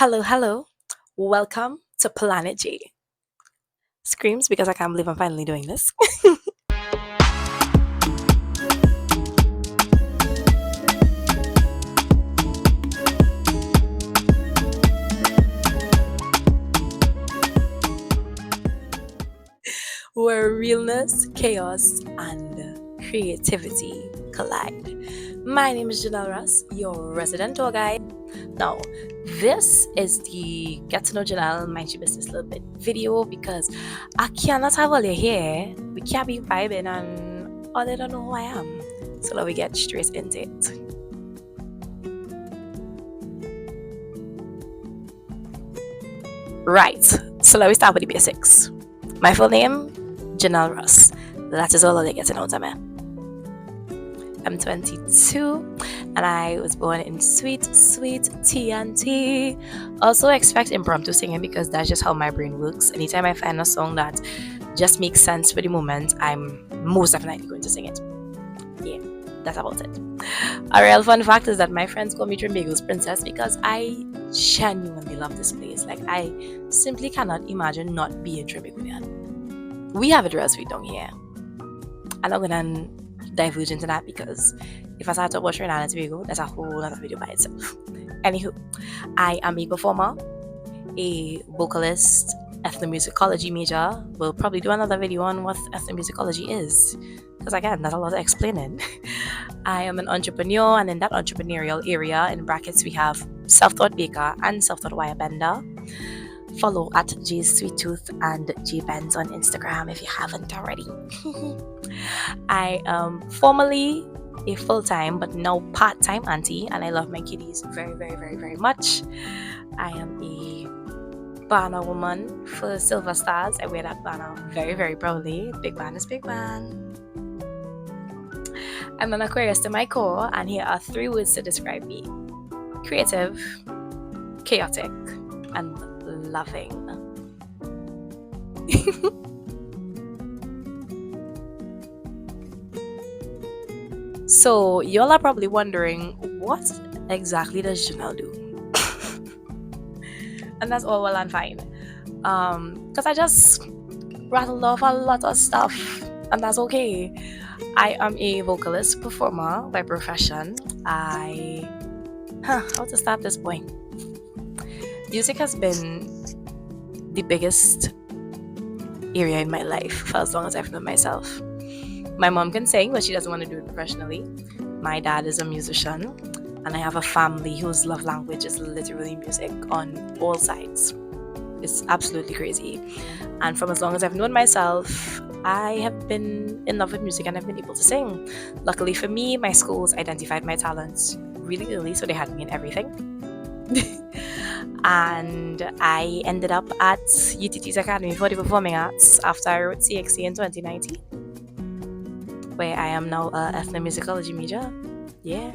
Hello, hello. Welcome to Planet Jei. Screams because I can't believe I'm finally doing this. Where realness, chaos, and creativity collide. My name is Jennelle Ross, your resident tour guide. Now, this is the Get to Know Jennelle Mind Your Business a Little Bit video because I cannot have all your hair. We can't be vibing and all they don't know who I am. So let me get straight into it. Right, so let me start with the basics. My full name, Jennelle Ross. That is all they get to know to me. I'm 22 and I was born in sweet TNT. Also expect impromptu singing because that's just how my brain works. Anytime I find a song that just makes sense for the moment, I'm most definitely going to sing it. Yeah, that's about it. A real fun fact is that my friends call me Trimbago's princess because I genuinely love this place. Like, I simply cannot imagine not being Trimbagoan. We have it real sweet down here. I'm not gonna diverge into that because if I start to watch Trinidad and Tobago, that's a whole other video by itself. Anywho, I am a performer, a vocalist, ethnomusicology major. We'll probably do another video on what ethnomusicology is because again, that's a lot of explaining. I am an entrepreneur, and in that entrepreneurial area, in brackets, we have self-taught baker and self-taught wire bender. Follow at J's Sweet Tooth and J Benz on Instagram if you haven't already. I am formerly a full-time but now part-time auntie, and I love my kitties very much. I am a banner woman for Silver Stars. I wear that banner very proudly. Big ban is big ban. I'm an Aquarius to my core, and here are 3 words to describe me: creative, chaotic, and loving. So y'all are probably wondering, what exactly does Jennelle do? And that's all well and fine, because I just rattled off a lot of stuff, and that's okay. I am a vocalist performer by profession. How to start this point? Music has been the biggest area in my life for as long as I've known myself. My mom can sing, but she doesn't want to do it professionally. My dad is a musician, and I have a family whose love language is literally music on all sides. It's absolutely crazy. And from as long as I've known myself, I have been in love with music and I've been able to sing. Luckily for me, my schools identified my talents really early, so they had me in everything. And I ended up at UTT's Academy for the Performing Arts after I wrote CXC in 2019, where I am now a ethnomusicology major. Yeah.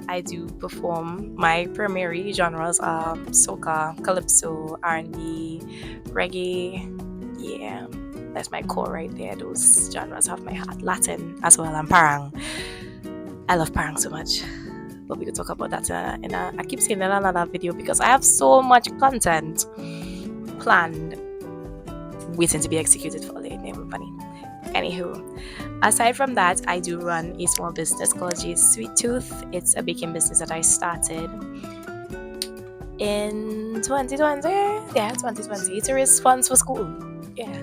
I do perform. My primary genres are soca, calypso, R&B, reggae. Yeah, that's my core right there. Those genres have my heart. Latin as well, and parang. I love parang so much. But we could talk about that I keep saying in another video because I have so much content planned waiting to be executed for later. Funny. Anywho, aside from that, I do run a small business called J's Sweet Tooth. It's a baking business that I started in 2020. Yeah, 2020 to raise funds for school. Yeah.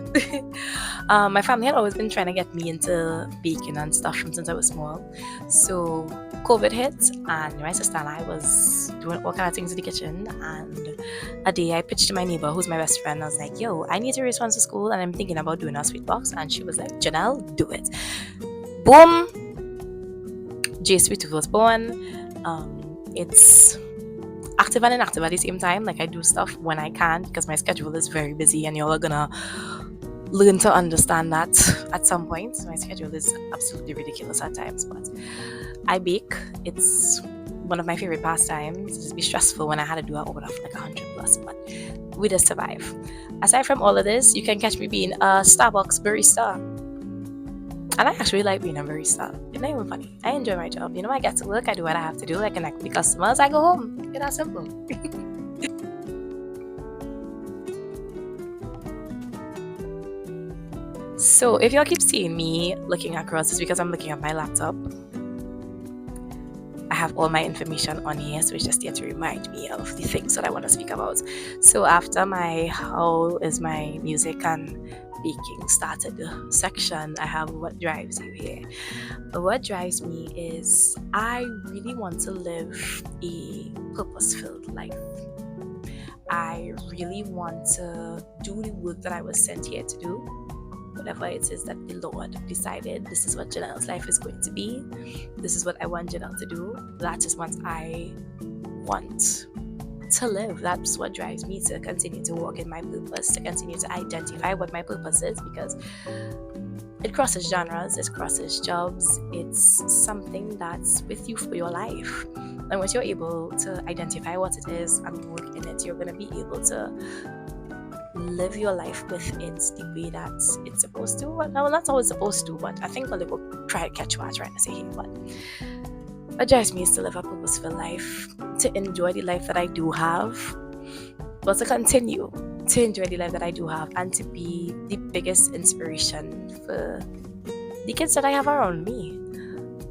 My family had always been trying to get me into baking and stuff from since I was small. So COVID hit, and my sister and I was doing all kind of things in the kitchen, and a day I pitched to my neighbor, who's my best friend. I was like, yo, I need to raise funds for school, and I'm thinking about doing a sweet box. And she was like, Jennelle, do it. Boom! J Sweet Tooth was born. It's active and inactive at the same time. Like, I do stuff when I can because my schedule is very busy, and y'all are gonna learn to understand that at some point. My schedule is absolutely ridiculous at times, but I bake. It's one of my favorite pastimes. It's just be stressful when I had to do an order for like 100+, but we just survive. Aside from all of this, you can catch me being a Starbucks barista. And I actually like being a barista. It's not even funny. I enjoy my job. I get to work, I do what I have to do, I connect with the customers, I go home. It's that simple. So if y'all keep seeing me looking across, it's because I'm looking at my laptop. I have all my information on here, so it's just there to remind me of the things that I want to speak about. So after my how is my music and baking started section, I have what drives you here. What drives me is I really want to live a purpose-filled life. I really want to do the work that I was sent here to do. Whatever it is that the Lord decided, this is what Jennelle's life is going to be. This is what I want Jennelle to do. That is what I want to live. That's what drives me to continue to walk in my purpose, to continue to identify what my purpose is, because it crosses genres, it crosses jobs. It's something that's with you for your life. And once you're able to identify what it is and work in it, you're going to be able to live your life with it the way that it's supposed to. Well, no, not always supposed to, but I think I'll try to catch what I'm trying to say here. But what drives me is to live a purposeful life, to enjoy the life that I do have, but to continue to enjoy the life that I do have, and to be the biggest inspiration for the kids that I have around me.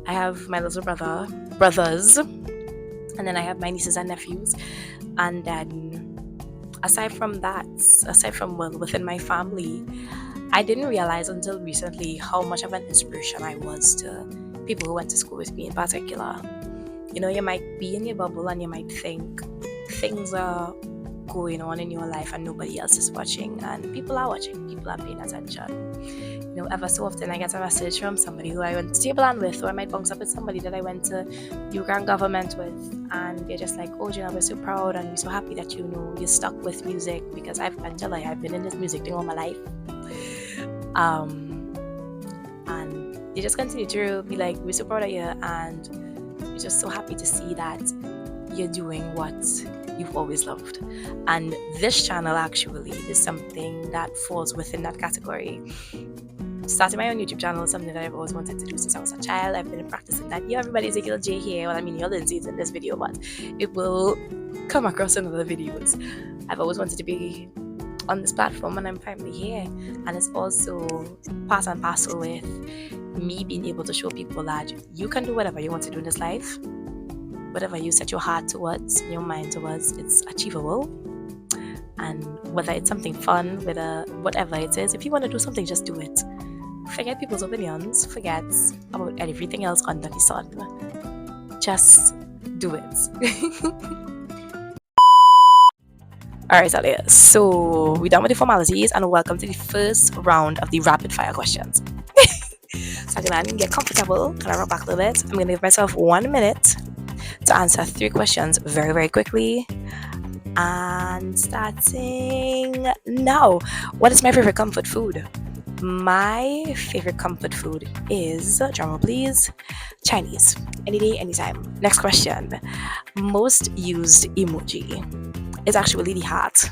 I have my little brothers, and then I have my nieces and nephews, and then aside from within my family, I didn't realize until recently how much of an inspiration I was to people who went to school with me in particular. You might be in your bubble and you might think things are going on in your life and nobody else is watching, and people are watching, people are paying attention. Ever so often I get a message from somebody who I went to Tableland with, or I might bounce up with somebody that I went to Ukraine government with, and they're just like, oh Jennelle, we're so proud and we're so happy that you're stuck with music, because I've been in this music thing all my life. And they just continue to be like, we're so proud of you, and we're just so happy to see that you're doing what you've always loved. And this channel actually is something that falls within that category. Starting my own YouTube channel is something that I've always wanted to do since I was a child. I've been practicing that. Everybody's a Jei here. Well, you didn't see it in this video, but it will come across in other videos. I've always wanted to be on this platform, and I'm finally here. And it's also part and parcel with me being able to show people that you can do whatever you want to do in this life. Whatever you set your heart towards, your mind towards, it's achievable. And whether it's something fun, whatever it is, if you want to do something, just do it. Forget people's opinions, forget about everything else under the sun. Just do it. Alright, Alia. So we're done with the formalities, and welcome to the first round of the rapid fire questions. So I'm gonna get comfortable, kind of rock back a little bit. I'm gonna give myself 1 minute to answer 3 questions very, very quickly. And starting now. What is my favorite comfort food? My favorite comfort food is, drumroll please, Chinese. Any day, anytime. Next question. Most used emoji. It's actually the heart.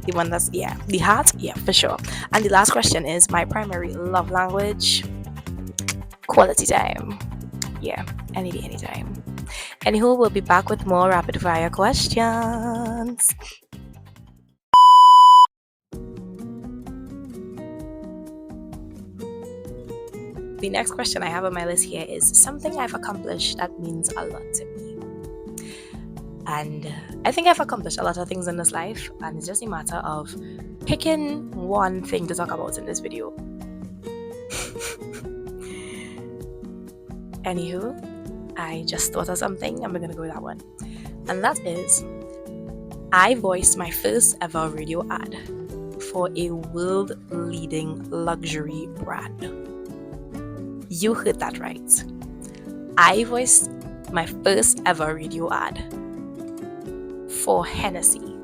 The one that's, the heart, for sure. And the last question is my primary love language. Quality time. Any day, anytime. Anywho, we'll be back with more rapid fire questions. The next question I have on my list here is something I've accomplished that means a lot to me. And I think I've accomplished a lot of things in this life, and it's just a matter of picking one thing to talk about in this video. Anywho, I just thought of something, and we're gonna go with that one. And that is, I voiced my first ever radio ad for a world-leading luxury brand. You heard that right. I voiced my first ever radio ad for Hennessy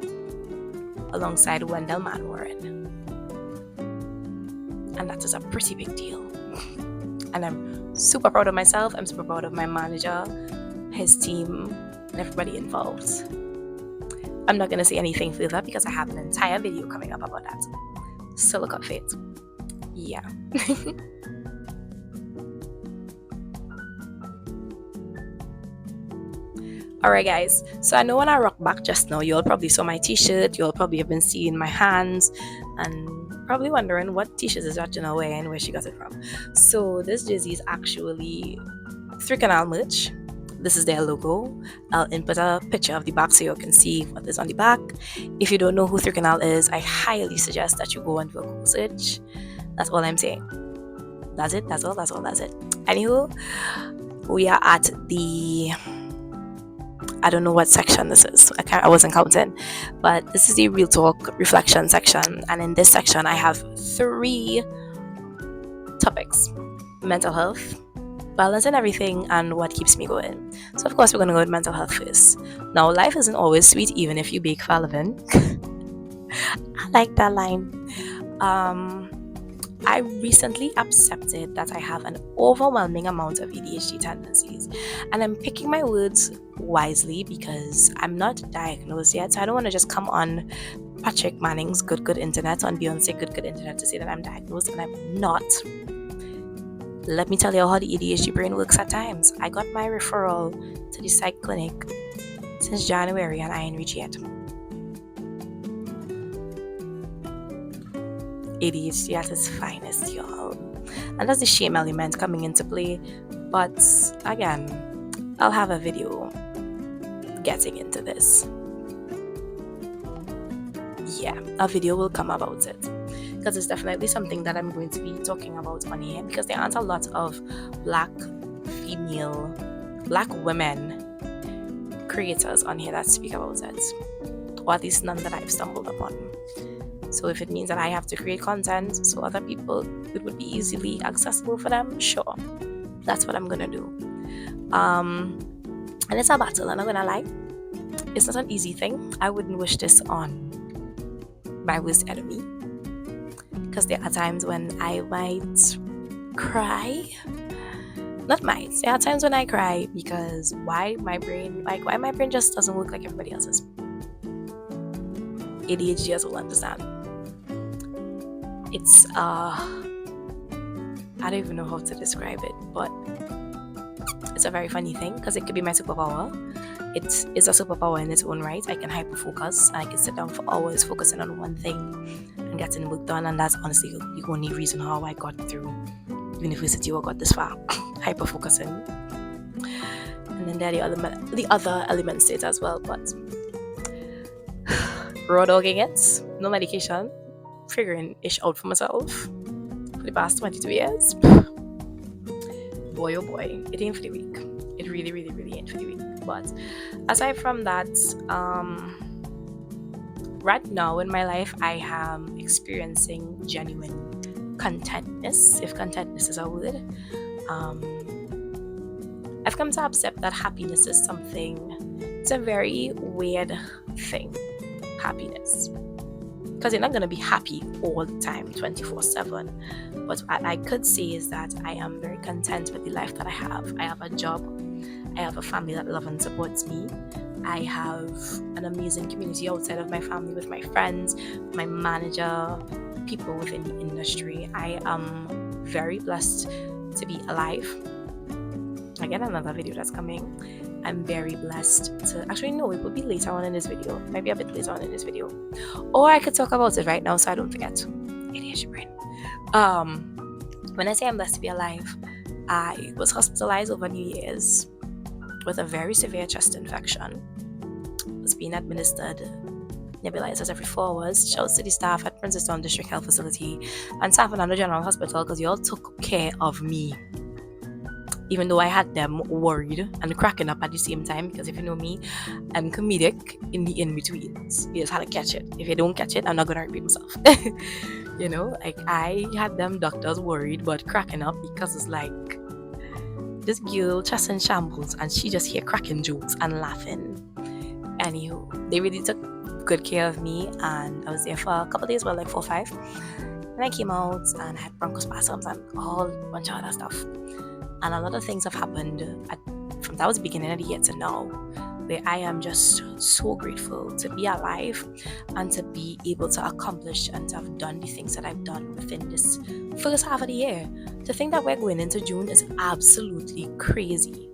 alongside Wendell Manwaring. And that is a pretty big deal. And I'm super proud of myself. I'm super proud of my manager, his team, and everybody involved. I'm not going to say anything further because I have an entire video coming up about that. So look up for it. Yeah. Alright, guys. So I know when I rock back just now, you all probably saw my t-shirt. You all probably have been seeing my hands and probably wondering what t-shirt is that Jennelle wearing, where she got it from. So this jersey is actually 3 Canal merch. This is their logo. I'll input a picture of the back so you can see what is on the back. If you don't know who 3 Canal is, I highly suggest that you go and do a Google search. That's all I'm saying. That's it. That's all. Anywho, we are at the, I don't know what section this is. I wasn't counting, but this is the real talk reflection section. And in this section, I have 3 topics: mental health, balancing everything, and what keeps me going. So of course, we're gonna go with mental health first. Now, life isn't always sweet, even if you bake for a living. I like that line. I recently accepted that I have an overwhelming amount of ADHD tendencies, and I'm picking my words wisely because I'm not diagnosed yet. So I don't want to just come on Patrick Manning's Good Internet, on Beyonce Good Internet, to say that I'm diagnosed, and I'm not. Let me tell you how the ADHD brain works at times. I got my referral to the psych clinic since January, and I ain't reached yet. ADHD at its finest, y'all. And that's the shame element coming into play. But again, I'll have a video getting into this. Yeah, a video will come about it, because it's definitely something that I'm going to be talking about on here, because there aren't a lot of black women creators on here that speak about it, or at least none that I've stumbled upon. So if it means that I have to create content so other people, it would be easily accessible for them, sure, that's what I'm gonna do. And it's a battle, I'm not gonna lie. It's not an easy thing. I wouldn't wish this on my worst enemy, because there are times when I might cry. There are times when I cry because why my brain just doesn't work like everybody else's. ADHD will understand. It's I don't even know how to describe it, but it's a very funny thing, because it could be my superpower. It is a superpower in its own right. I can hyper focus, and I can sit down for hours focusing on one thing and getting work done, and that's honestly the only reason how I got through university or got this far. Hyper focusing. And then there are the other elements to it as well, but raw dogging it, no medication, figuring ish out for myself for the past 22 years. Boy oh boy, it ain't for the weak. It really, really, really ain't for the weak. But aside from that, right now in my life, I am experiencing genuine contentness, if contentness is a word. I've come to accept that happiness is it's a very weird thing. Happiness, because you're not going to be happy all the time 24/7, but what I could say is that I am very content with the life that I have. I have a job, I have a family that loves and supports me, I have an amazing community outside of my family with my friends, my manager, people within the industry. I am very blessed to be alive. Again, another video that's coming. I'm very blessed to, actually no, it will be later on in this video, maybe a bit later on in this video, or I could talk about it right now so I don't forget. ADHD brain. When I say I'm blessed to be alive, I was hospitalized over New Year's with a very severe chest infection. Was being administered nebulizers every 4 hours. Shouts to the staff at Princeton District Health Facility and staff at Under General Hospital, because you all took care of me, even though I had them worried and cracking up at the same time, because if you know me, I'm comedic in the in-betweens. You just had to catch it. If you don't catch it, I'm not going to repeat myself. You know, like I had them doctors worried but cracking up, because it's like this girl just in shambles and she just here cracking jokes and laughing. Anywho, they really took good care of me, and I was there for a couple of days, like 4 or 5. And I came out and I had bronchospasms and a whole bunch of other stuff. And a lot of things have happened from that was the beginning of the year to now, where I am just so grateful to be alive and to be able to accomplish and to have done the things that I've done within this first half of the year. To think that we're going into June is absolutely crazy.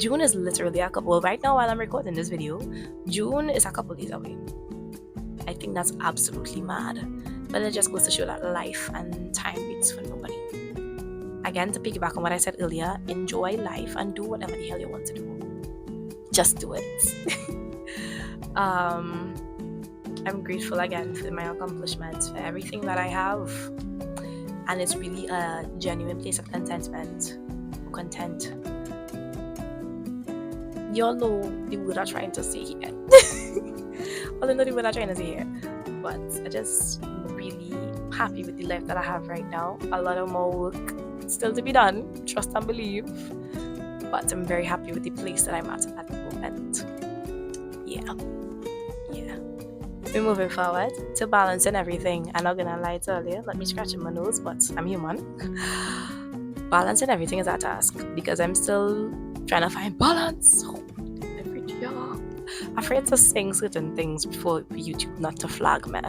June is literally a couple. Right now, while I'm recording this video, June is a couple days away. I think that's absolutely mad. But it just goes to show that life and time waits for nobody. Again, to piggyback on what I said earlier, enjoy life and do whatever the hell you want to do. Just do it. I'm grateful again for my accomplishments, for everything that I have. And it's really a genuine place of contentment. Content. Y'all know the word I'm trying to say here. Well, I know the word I'm trying to say here. But I just really happy with the life that I have right now. A lot of more work still to be done, trust and believe. But I'm very happy with the place that I'm at the moment. Yeah. We're moving forward to balancing everything. I'm not gonna lie to you. Let me scratch my nose, but I'm human. Balancing everything is a task because I'm still trying to find balance. Every day. Afraid to sing certain things for YouTube not to flag me.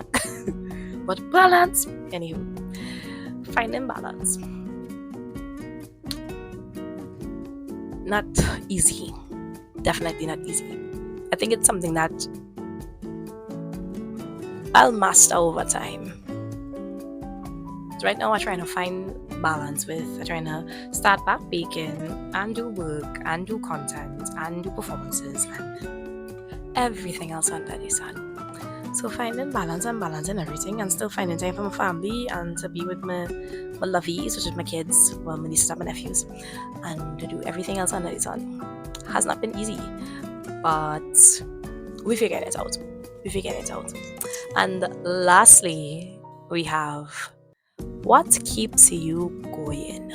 But balance, anywho, finding balance. Not easy. Definitely not easy. I think it's something that I'll master over time. So right now I'm trying to find balance with trying to start back baking and do work and do content and do performances and everything else under the sun. So finding balance and balancing everything and still finding time for my family and to be with my lovies, which is my kids, well, my nieces and my nephews, and to do everything else under the sun has not been easy, but we figured it out. And lastly, we have what keeps you going?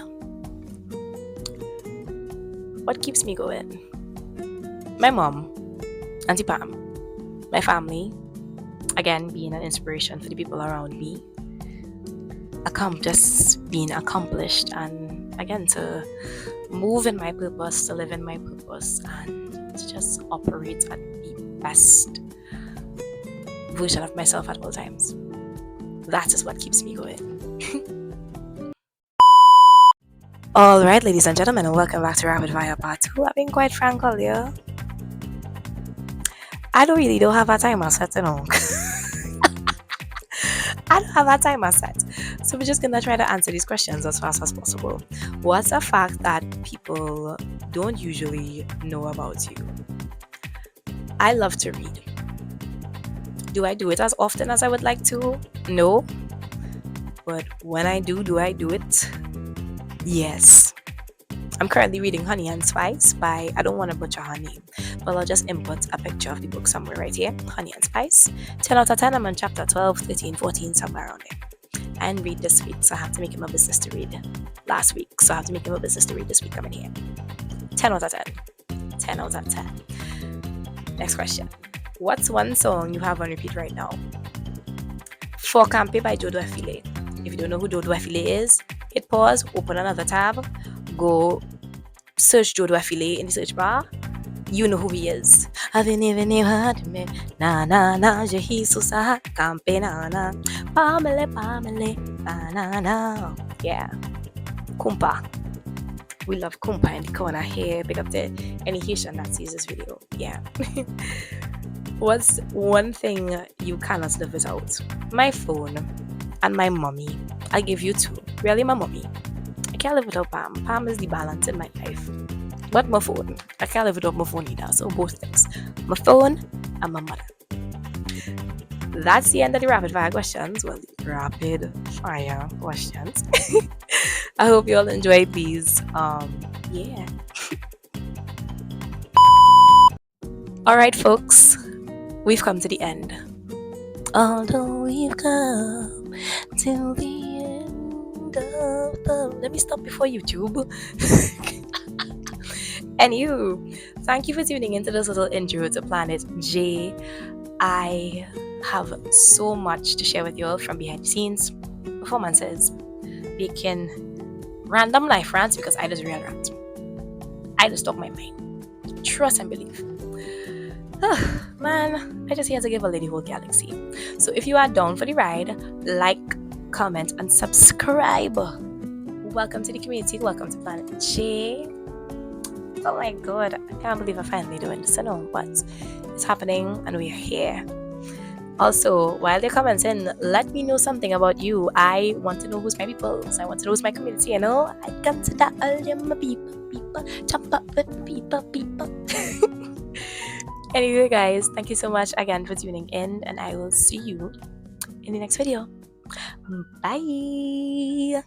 What keeps me going? My mom, Auntie Pam, my family, again being an inspiration for the people around me, just being accomplished, and again to move in my purpose, to live in my purpose, and to just operate at the best version of myself at all times. That is what keeps me going. Alright, ladies and gentlemen, and welcome back to Rapid Fire Part 2. I've been quite frank earlier. I don't have a timer set, you know. I don't have a timer set. So we're just gonna try to answer these questions as fast as possible. What's a fact that people don't usually know about you? I love to read. Do I do it as often as I would like to? No. But when I do I do it? Yes. I'm currently reading Honey and Spice by, I don't want to butcher her name, but I'll just input a picture of the book somewhere right here. Honey and Spice. 10 out of 10, I'm on chapter 12, 13, 14, somewhere around there. I didn't read this week, so I have to make him a business to read last week. So I have to make him a business to read this week coming here. 10 out of 10. 10 out of 10. Next question. What's one song you have on repeat right now? For Campe by Dodo Affile. If you don't know who Dodo Affile is, hit pause, open another tab, go search Dodo Affile in the search bar. You know who he is. Na na na, Jesusa, Campe na na, Pamele, na na na. Yeah. Kumpa. We love Kumpa in the corner here. Pick up any Haitian that sees this video. Yeah. What's one thing you cannot live without? My phone and my mommy. I'll give you two. Really, my mommy. I can't live without Pam. Pam is the balance in my life. But my phone. I can't live without my phone either. So both things. My phone and my mother. That's the end of the rapid fire questions. Well, the rapid fire questions. I hope you all enjoyed these. Yeah. Alright, folks. We've come to the end. Although we've come to the end of the... Let me stop before YouTube. Anywho, thank you for tuning into this little intro to Planet Jei. I have so much to share with you all from behind the scenes, performances, baking, random life rants, because I just real rant. I just talk my mind. Trust and believe. Man, I just here to give a lady whole galaxy. So if you are down for the ride, like, comment, and subscribe. Welcome to the community. Welcome to Planet Jei. Oh my god, I can't believe I'm finally doing this. I know, but it's happening and we're here. Also, while they're commenting, let me know something about you. I want to know who's my people. I want to know who's my community, you know? I consider all them my people. Jump up with people. Anyway, guys, thank you so much again for tuning in, and I will see you in the next video. Bye.